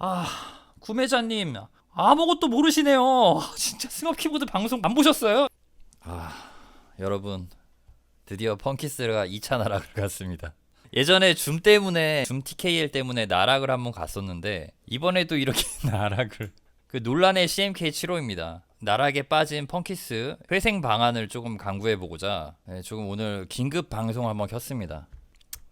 아, 구매자님 아무것도 모르시네요. 진짜 스낵 키보드 방송 안 보셨어요? 여러분 드디어 펑키스가 2차 나락을 갔습니다. 예전에 줌 TKL 때문에 나락을 한번 갔었는데 이번에도 이렇게 나락을 그 논란의 CMK75입니다. 나락에 빠진 펑키스 회생 방안을 조금 강구해보고자 조금 오늘 긴급 방송 한번 켰습니다.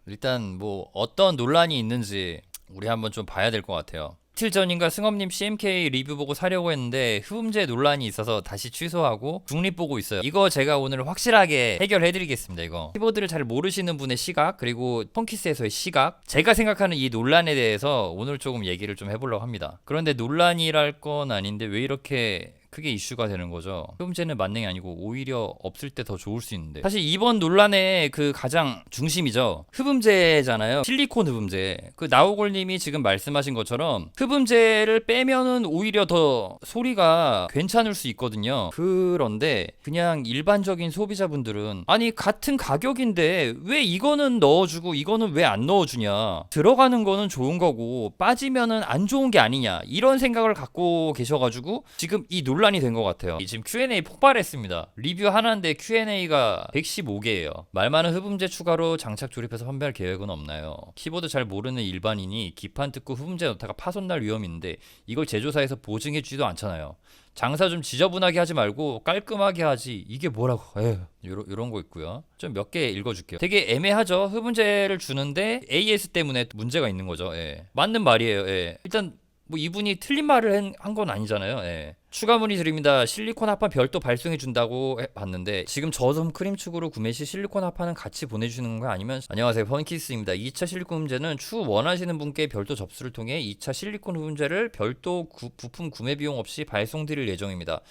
일단 뭐 어떤 논란이 있는지 우리 한번 좀 봐야 될 것 같아요. 이틀 전인가 승업님 CMK 리뷰 보고 사려고 했는데 흡음재 논란이 있어서 다시 취소하고 중립 보고 있어요. 이거 제가 오늘 확실하게 해결해드리겠습니다. 이거 키보드를 잘 모르시는 분의 시각, 그리고 펑키스에서의 시각, 제가 생각하는 이 논란에 대해서 오늘 조금 얘기를 좀 해보려고 합니다. 그런데 논란이랄 건 아닌데 왜 이렇게 크게 이슈가 되는 거죠. 흡음재는 만능이 아니고 오히려 없을 때 더 좋을 수 있는데, 사실 이번 논란의 그 가장 중심이죠. 흡음재잖아요. 실리콘 흡음재. 그 나우골님이 지금 말씀하신 것처럼 흡음재를 빼면은 오히려 더 소리가 괜찮을 수 있거든요. 그런데 그냥 일반적인 소비자분들은 아니 같은 가격인데 왜 이거는 넣어주고 이거는 왜 안 넣어주냐, 들어가는 거는 좋은 거고 빠지면은 안 좋은 게 아니냐, 이런 생각을 갖고 계셔가지고 지금 이 논란이 된 것 같아요. 지금 Q&A 폭발했습니다. 리뷰 하나인데 Q&A가 115개예요. 말 많은 흡음재 추가로 장착 조립해서 판매할 계획은 없나요? 키보드 잘 모르는 일반인이 기판 뜯고 흡음재 넣다가 파손 날 위험이 있는데 이걸 제조사에서 보증해 주지도 않잖아요. 장사 좀 지저분하게 하지 말고 깔끔하게 하지, 이게 뭐라고. 에휴, 요런 거 있고요. 좀 몇 개 읽어줄게요. 되게 애매하죠. 흡음재를 주는데 AS 때문에 문제가 있는 거죠. 예. 맞는 말이에요. 예. 일단 뭐 이분이 틀린 말을 한 건 아니잖아요. 예. 추가 문의 드립니다. 실리콘 합판 별도 발송해 준다고 봤는데 지금 저섬 크림 축으로 구매 시 실리콘 합판은 같이 보내주시는 건가요? 아니면 안녕하세요, 펀키스입니다. 2차 실리콘 흡음재는 추후 원하시는 분께 별도 접수를 통해 2차 실리콘 흡음재를 별도 부품 구매 비용 없이 발송드릴 예정입니다.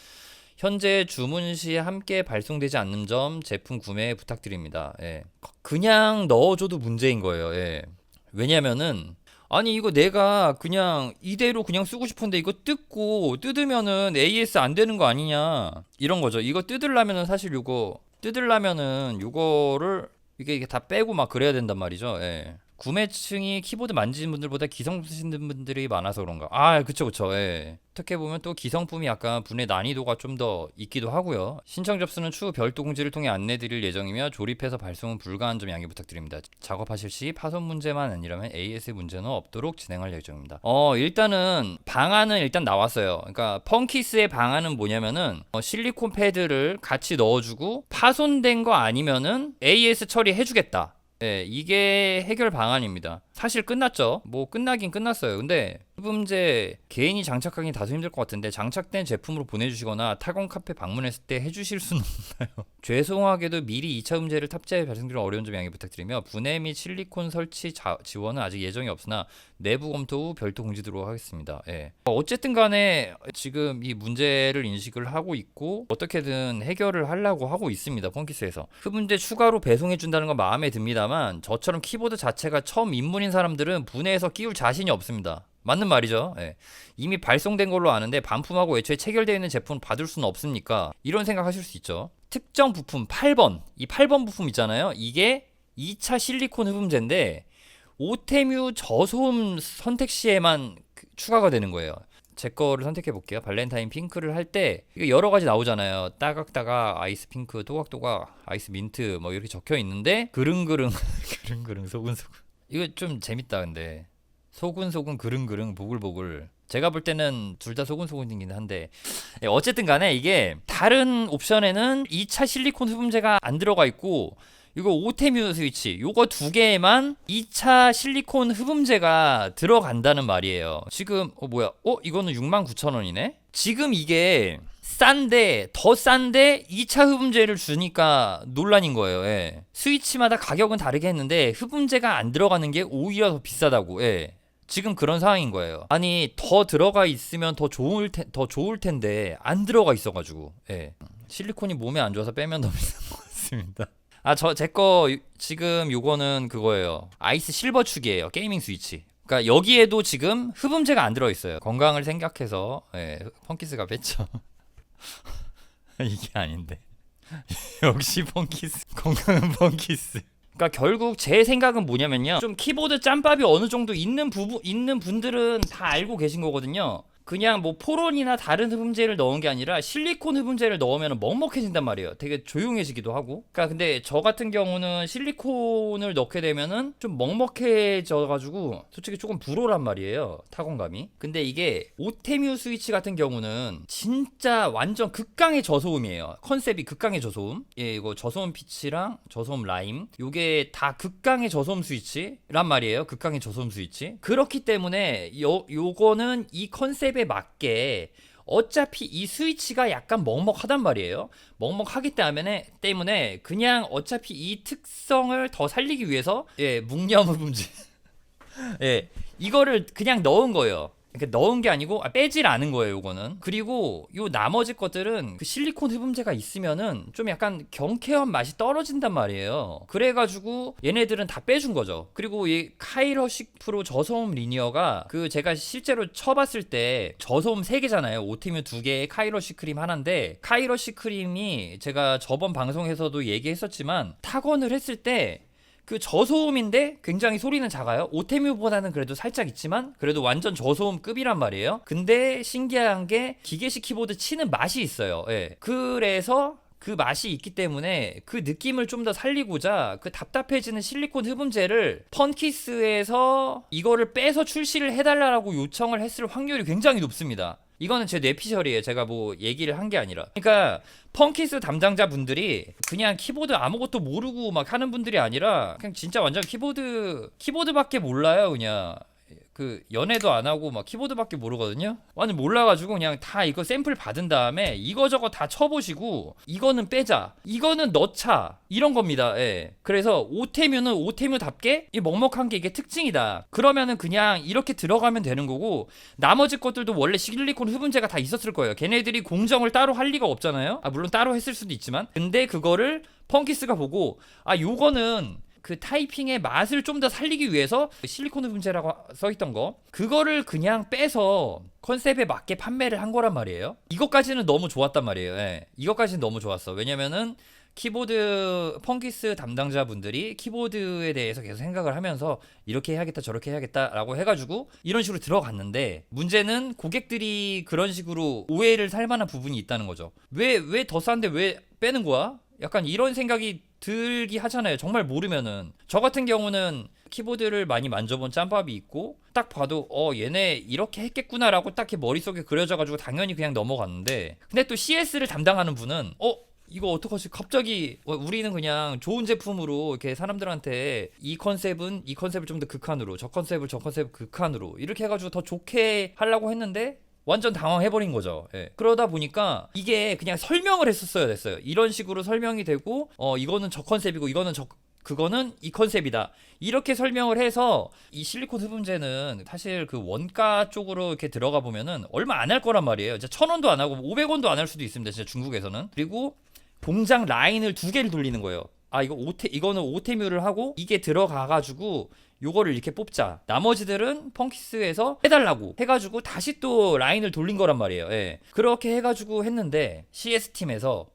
현재 주문 시 함께 발송되지 않는 점 제품 구매 부탁드립니다. 예. 그냥 넣어줘도 문제인 거예요. 예. 왜냐면은 아니 이거 내가 그냥 이대로 그냥 쓰고 싶은데 이거 뜯으면은 AS 안 되는 거 아니냐, 이런 거죠. 이거 뜯으려면은 사실 요거를 이게 다 빼고 막 그래야 된단 말이죠. 예. 구매층이 키보드 만지는 분들보다 기성 쓰시는 분들이 많아서 그런가. 아, 그쵸. 예. 어떻게 보면 또 기성품이 약간 분해 난이도가 좀 더 있기도 하고요. 신청 접수는 추후 별도 공지를 통해 안내드릴 예정이며 조립해서 발송은 불가한 점 양해 부탁드립니다. 작업하실 시 파손 문제만 아니라면 AS 문제는 없도록 진행할 예정입니다. 일단은 방안은 일단 나왔어요. 그러니까 펑키스의 방안은 뭐냐면은 실리콘 패드를 같이 넣어주고 파손된 거 아니면은 AS 처리해주겠다. 네, 이게 해결 방안입니다. 사실 끝났죠. 뭐 끝나긴 끝났어요. 근데 흡음재 개인이 장착하기 다소 힘들 것 같은데 장착된 제품으로 보내주시거나 타건 카페 방문했을 때 해주실 수는 없나요? 죄송하게도 미리 2차 흡음재를 탑재해 발송드리는 어려운 점 양해 부탁드리며 분해 및 실리콘 설치 지원은 아직 예정이 없으나 내부 검토 후 별도 공지드리도록 하겠습니다. 예. 어쨌든 간에 지금 이 문제를 인식을 하고 있고 어떻게든 해결을 하려고 하고 있습니다. 펑키스에서. 흡음재 추가로 배송해 준다는 건 마음에 듭니다만 저처럼 키보드 자체가 처음 입문인 사람들은 분해해서 끼울 자신이 없습니다. 맞는 말이죠. 예. 이미 발송된 걸로 아는데 반품하고 애초에 체결되어 있는 제품을 받을 수는 없으니까 이런 생각하실 수 있죠. 특정 부품 8번, 이 8번 부품 있잖아요. 이게 2차 실리콘 흡음재인데 오테뮤 저소음 선택 시에만 추가가 되는 거예요. 제 거를 선택해 볼게요. 발렌타인 핑크를 할 때 이거 여러 가지 나오잖아요. 따각따각, 아이스 핑크, 또각또각, 아이스 민트 뭐 이렇게 적혀 있는데 그릉그릉 그릉그릉 소근소근, 이거 좀 재밌다. 근데 소근소근 그릉그릉 보글보글, 제가 볼 때는 둘 다 소근소근이긴 한데 어쨌든 간에 이게 다른 옵션에는 2차 실리콘 흡음재가 안 들어가 있고 이거 오테뮤 스위치 요거 두 개에만 2차 실리콘 흡음재가 들어간다는 말이에요. 지금 이거는 69,000원이네. 지금 이게 더 싼데 2차 흡음재를 주니까 논란인 거예요. 예. 스위치마다 가격은 다르게 했는데 흡음재가 안 들어가는 게 오히려 더 비싸다고. 예. 지금 그런 상황인 거예요. 아니 더 들어가 있으면 더 좋을 텐데 안 들어가 있어가지고. 예. 실리콘이 몸에 안 좋아서 빼면 더 비싼 것 같습니다. 제 거 지금 요거는 그거예요. 아이스 실버 축이에요. 게이밍 스위치. 그러니까 여기에도 지금 흡음재가 안 들어있어요. 건강을 생각해서 펑키스가 뺐죠. 이게 아닌데. 역시 펑키스. 건강은 펑키스. 그러니까 결국 제 생각은 뭐냐면요. 좀 키보드 짬밥이 어느 정도 있는 분들은 다 알고 계신 거거든요. 그냥 뭐 포론이나 다른 흡음재를 넣은 게 아니라 실리콘 흡음재를 넣으면 먹먹해진단 말이에요. 되게 조용해지기도 하고. 그러니까 근데 저 같은 경우는 실리콘을 넣게 되면은 좀 먹먹해져가지고 솔직히 조금 불호란 말이에요. 타건감이. 근데 이게 오테뮤 스위치 같은 경우는 진짜 완전 극강의 저소음이에요. 컨셉이 극강의 저소음. 예, 이거 저소음 피치랑 저소음 라임. 요게 다 극강의 저소음 스위치란 말이에요. 극강의 저소음 스위치. 그렇기 때문에 요거는 이 컨셉에 맞게 어차피 이 스위치가 약간 먹먹하단 말이에요. 먹먹하기 때문에 그냥 어차피 이 특성을 더 살리기 위해서 예, 묵념흡음지 예, 이거를 그냥 넣은 거예요. 그러니까 넣은 게 아니고 빼질 않은 거예요, 요거는. 그리고 요 나머지 것들은 그 실리콘 흡음재가 있으면은 좀 약간 경쾌한 맛이 떨어진단 말이에요. 그래가지고 얘네들은 다 빼준 거죠. 그리고 이 카이러식 프로 저소음 리니어가 그 제가 실제로 쳐봤을 때 저소음 3개잖아요. 오테뮤 2개, 카이러식 크림 하나인데 카이러식 크림이 제가 저번 방송에서도 얘기했었지만 타건을 했을 때 그 저소음인데 굉장히 소리는 작아요. 오테뮤보다는 그래도 살짝 있지만 그래도 완전 저소음급이란 말이에요. 근데 신기한 게 기계식 키보드 치는 맛이 있어요. 예. 그래서 그 맛이 있기 때문에 그 느낌을 좀 더 살리고자 그 답답해지는 실리콘 흡음재를 펀키스에서 이거를 빼서 출시를 해달라고 요청을 했을 확률이 굉장히 높습니다. 이거는 제 뇌피셜이에요. 제가 뭐 얘기를 한 게 아니라. 그러니까 펑키스 담당자분들이 그냥 키보드 아무것도 모르고 막 하는 분들이 아니라 그냥 진짜 완전 키보드밖에 몰라요. 그냥 그 연애도 안 하고 막 키보드밖에 모르거든요. 완전 몰라가지고 그냥 다 이거 샘플 받은 다음에 이거저거 다 쳐보시고 이거는 빼자, 이거는 넣자 이런 겁니다. 예. 그래서 오테뮤는 오테뮤답게 이 먹먹한 게 이게 특징이다. 그러면은 그냥 이렇게 들어가면 되는 거고 나머지 것들도 원래 실리콘 흡음재가 다 있었을 거예요. 걔네들이 공정을 따로 할 리가 없잖아요. 아 물론 따로 했을 수도 있지만 근데 그거를 펑키스가 보고 아 요거는 그 타이핑의 맛을 좀 더 살리기 위해서 실리콘 흡음재라고 써있던 거 그거를 그냥 빼서 컨셉에 맞게 판매를 한 거란 말이에요. 이것까지는 너무 좋았단 말이에요. 예. 이것까지는 너무 좋았어. 왜냐면은 키보드 펑키스 담당자분들이 키보드에 대해서 계속 생각을 하면서 이렇게 해야겠다 저렇게 해야겠다 라고 해가지고 이런 식으로 들어갔는데 문제는 고객들이 그런 식으로 오해를 살 만한 부분이 있다는 거죠. 왜 더 싼데 왜 빼는 거야? 약간 이런 생각이 들기 하잖아요. 정말 모르면은. 저 같은 경우는 키보드를 많이 만져본 짬밥이 있고 딱 봐도 얘네 이렇게 했겠구나라고 딱 머릿속에 그려져가지고 당연히 그냥 넘어갔는데 근데 또 CS를 담당하는 분은 이거 어떡하지? 갑자기 우리는 그냥 좋은 제품으로 이렇게 사람들한테 이 컨셉을 좀 더 극한으로 저 컨셉을 극한으로 이렇게 해가지고 더 좋게 하려고 했는데 완전 당황해버린 거죠. 예. 그러다 보니까 이게 그냥 설명을 했었어야 됐어요. 이런 식으로 설명이 되고 이거는 저 컨셉이고 이거는 그거는 이 컨셉이다. 이렇게 설명을 해서 이 실리콘 흡음재는 사실 그 원가 쪽으로 이렇게 들어가 보면은 얼마 안 할 거란 말이에요. 이제 1,000원도 안 하고 500원도 안 할 수도 있습니다. 진짜 중국에서는. 그리고 공장 라인을 2개를 돌리는 거예요. 아 이거는 오테뮤를 하고 이게 들어가가지고 요거를 이렇게 뽑자. 나머지들은 펑키스에서 해달라고 해가지고 다시 또 라인을 돌린 거란 말이에요. 예. 그렇게 해가지고 했는데 CS팀에서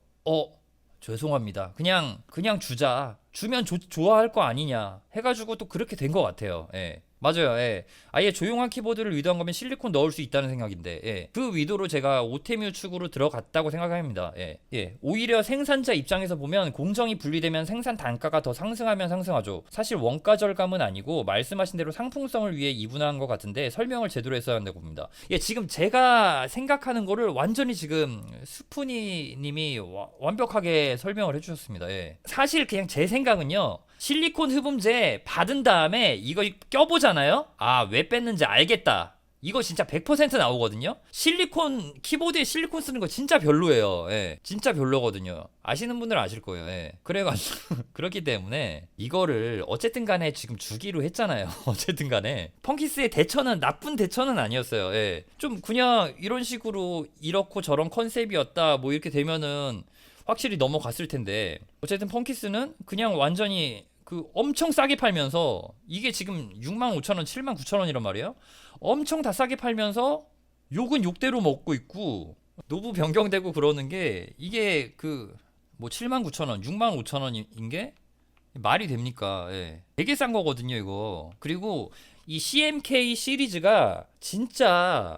죄송합니다. 그냥 주자. 주면 좋아할 거 아니냐 해가지고 또 그렇게 된 것 같아요. 예. 맞아요. 예. 아예 조용한 키보드를 의도한 거면 실리콘 넣을 수 있다는 생각인데 예. 그 의도로 제가 오테뮤 축으로 들어갔다고 생각합니다. 예. 예. 오히려 생산자 입장에서 보면 공정이 분리되면 생산 단가가 더 상승하면 상승하죠. 사실 원가 절감은 아니고 말씀하신 대로 상품성을 위해 이분화한 것 같은데 설명을 제대로 했어야 한다고 봅니다. 예, 지금 제가 생각하는 거를 완전히 지금 스푸니 님이 완벽하게 설명을 해주셨습니다. 예. 사실 그냥 제 생각은요. 실리콘 흡음재 받은 다음에 이거 껴보잖아요. 아, 왜 뺐는지 알겠다. 이거 진짜 100% 나오거든요. 키보드에 실리콘 쓰는 거 진짜 별로예요. 예. 진짜 별로거든요. 아시는 분들은 아실 거예요. 예. 그래가지고 그렇기 때문에 이거를 어쨌든 간에 지금 주기로 했잖아요. 어쨌든 간에 펑키스의 대처는 나쁜 대처는 아니었어요. 예. 좀 그냥 이런 식으로 이렇고 저런 컨셉이었다 뭐 이렇게 되면은 확실히 넘어갔을 텐데 어쨌든 펑키스는 그냥 완전히 엄청 싸게 팔면서 이게 지금 65,000원, 79,000원이란 말이에요. 엄청 다 싸게 팔면서 욕은 욕대로 먹고 있고 노부 변경되고 그러는 게 이게 79,000원, 65,000원인 게 말이 됩니까? 예. 되게 싼 거거든요, 이거. 그리고 이 CMK 시리즈가 진짜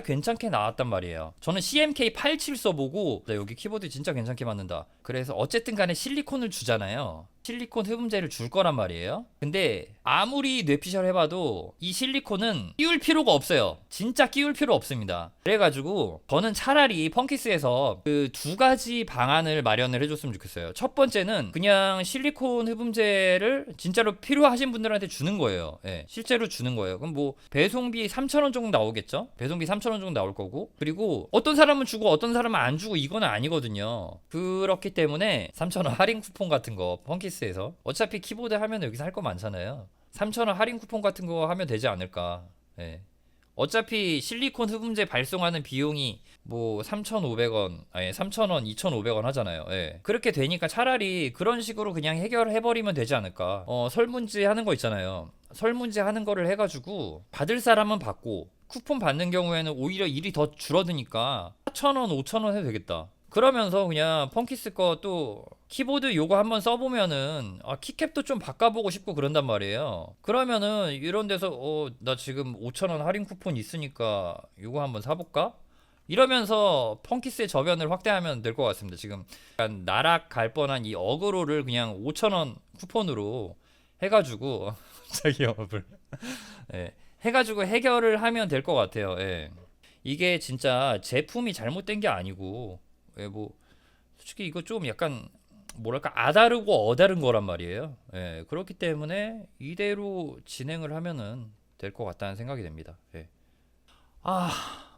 괜찮게 나왔단 말이에요. 저는 CMK 87 써보고 네, 여기 키보드 진짜 괜찮게 맞는다. 그래서 어쨌든 간에 실리콘을 주잖아요. 실리콘 흡음재를 줄 거란 말이에요. 근데 아무리 뇌피셜 해봐도 이 실리콘은 끼울 필요가 없어요. 진짜 끼울 필요 없습니다. 그래가지고 저는 차라리 펑키스에서 그 두 가지 방안을 마련을 해줬으면 좋겠어요. 첫 번째는 그냥 실리콘 흡음재를 진짜로 필요하신 분들한테 주는 거예요. 예, 실제로 주는 거예요. 그럼 뭐 배송비 3,000원 정도 나오겠죠? 배송비 3,000원 정도 나올 거고, 그리고 어떤 사람은 주고 어떤 사람은 안 주고 이거는 아니거든요. 그렇기 때문에 3,000원 할인 쿠폰 같은 거 펑키스에서 어차피 키보드 하면 여기서 할 거 많잖아요. 3,000원 할인 쿠폰 같은 거 하면 되지 않을까. 예. 어차피 실리콘 흡음재 발송하는 비용이 뭐 3,500원, 아니 3,000원, 2,500원 하잖아요. 예. 그렇게 되니까 차라리 그런 식으로 그냥 해결해버리면 되지 않을까. 설문지 하는 거 있잖아요. 설문지 하는 거를 해가지고 받을 사람은 받고 쿠폰 받는 경우에는 오히려 일이 더 줄어드니까 4,000원, 5,000원 해도 되겠다. 그러면서 그냥 펑키스 거 또 키보드 요거 한번 써보면은 키캡도 좀 바꿔보고 싶고 그런단 말이에요. 그러면은 이런 데서 나 지금 5,000원 할인 쿠폰 있으니까 요거 한번 사볼까? 이러면서 펑키스의 저변을 확대하면 될 것 같습니다. 지금 약간 나락 갈 뻔한 이 어그로를 그냥 5,000원 쿠폰으로 해가지고 자기 영업을 예, 해가지고 해결을 하면 될 것 같아요. 예. 이게 진짜 제품이 잘못된 게 아니고 예, 뭐 솔직히 이거 좀 약간 뭐랄까 아다르고 어다른 거란 말이에요. 예, 그렇기 때문에 이대로 진행을 하면은 될 것 같다는 생각이 됩니다. 예.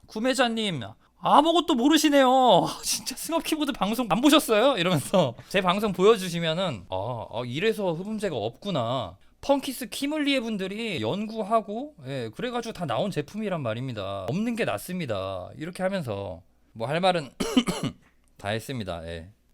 구매자님 아무것도 모르시네요. 진짜 스낵 키보드 방송 안 보셨어요? 이러면서 제 방송 보여주시면은 이래서 흡음재가 없구나. 펑키스 키물리에 분들이 연구하고 예, 그래가지고 다 나온 제품이란 말입니다. 없는 게 낫습니다. 이렇게 하면서 뭐 할 말은 다 했습니다. 예.